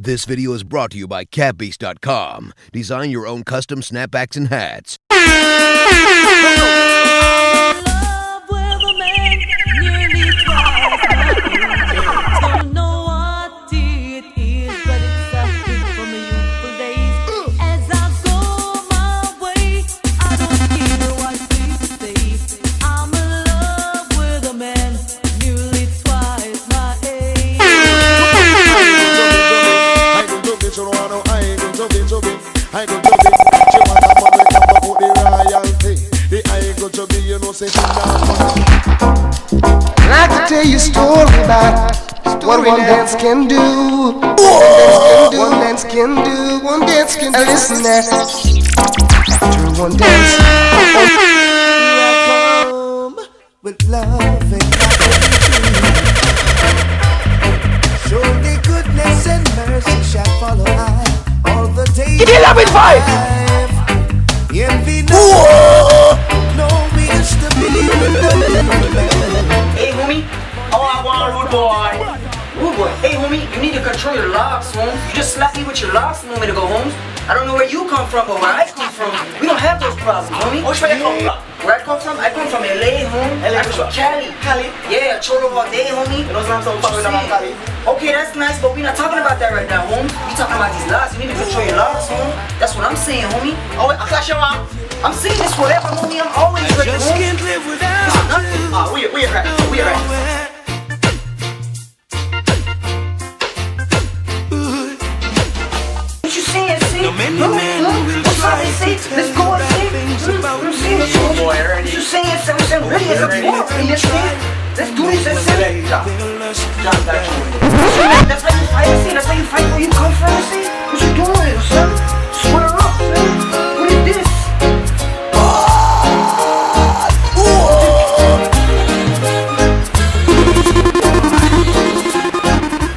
This video is brought to you by CatBeast.com. Design your own custom snapbacks and hats. I go to be, she want a man with come up with the royalty. The I go to be, you know, say she I'd like to tell you a story about what one dance can do. One dance can do. One dance can do. Listen now. To one dance. Here I come with love and surely goodness and mercy shall follow I. All the days give me love with five. No wish to be Hey homie, oh I want rude boy. Rude boy, hey homie, you need to control your locks, Holmes. You just slapped me with your locks a moment ago, Holmes. I don't know where you come from, but where I come from, we don't have those problems, homie. Oh, where you come from? Where I come from? I come from LA, home. I come from Cali. Cali? Yeah, cholo all day, homie. You know what I'm saying? Okay, that's nice, but we're not talking about that right now, home. We talking about these locks. You need to control your locks, home. That's what I'm saying, homie. Oh, I clash your mom. I'm saying this forever, homie. I'm always ready, home. I just can't live without you. Ah, we are right. We are right. What you saying, see? What's up, see? Let's go and see. I'm saying, what you saying, I'm saying, really, it's a war. Let's do this, let's see. That's how you fight, see? That's how you fight where you come from, see? What you doing, son? Swear up, son. What is this?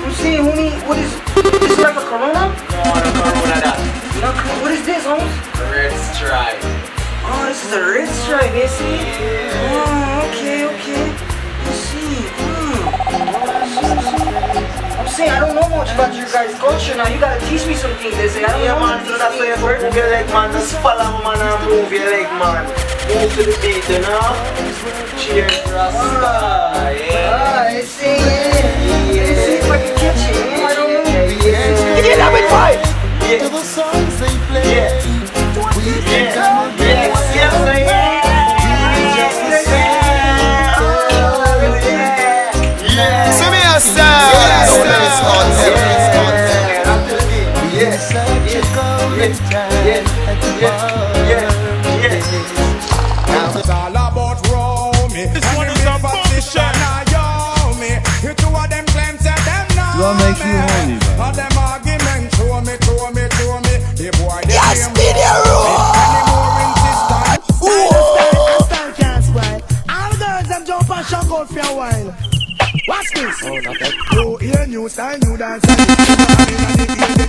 I'm saying, homie, what is this? Is like a Corona? What is this, Holmes? Red stripe. Oh, this is a red stripe, you see? Oh, okay. Let's see. I'm saying I don't know much about your guys' culture now. You gotta teach me some things. They say I don't know man, so that's why you move your leg, man. Just follow man and move your leg, man. Move to the beat, you know? Cheers, Rasta. I see. Let's see if I can catch it. I don't know. Give me love with five. to the songs they play. We can come it's all about Romy. This one is a position. You two of them claim to them now. What makes you horny, man? All them arguments, show me. The boy, they Yes, video I stand can't spoil. All the girls them jump and shock out for a while. Watch this. Oh, not that. You hear new style, new dance. Then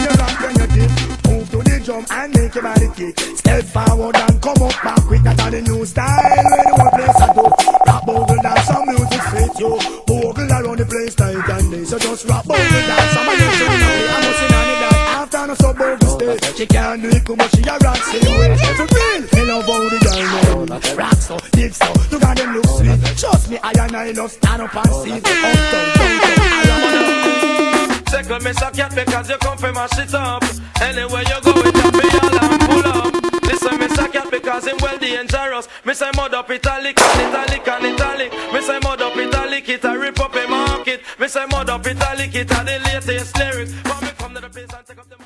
you rock when you dip. Move to the drum and make your body kick. Step forward and come up back quick. That's the new style. Where the whole place I do. Rap bogle dance, some music fit you. Bogle around the place night and day. So just rap bogle dance. Some of you show me now. I'm not seeing any dance. After no so bogle stay. She can't do it, but she a rock same way. For real, me love how the girl know. Rock so, dig so, look at them look sweet. Trust me, I and I love stand up and see. Second me suck cat because you come from my shit up. Anywhere you go it up me all and pull up. Listen me suck cat because him well dangerous. Me say mud up italic and italic. Me say mud up italic it a rip up a market. Me say mud up italic it a the latest lyrics. But me come to the place and take up the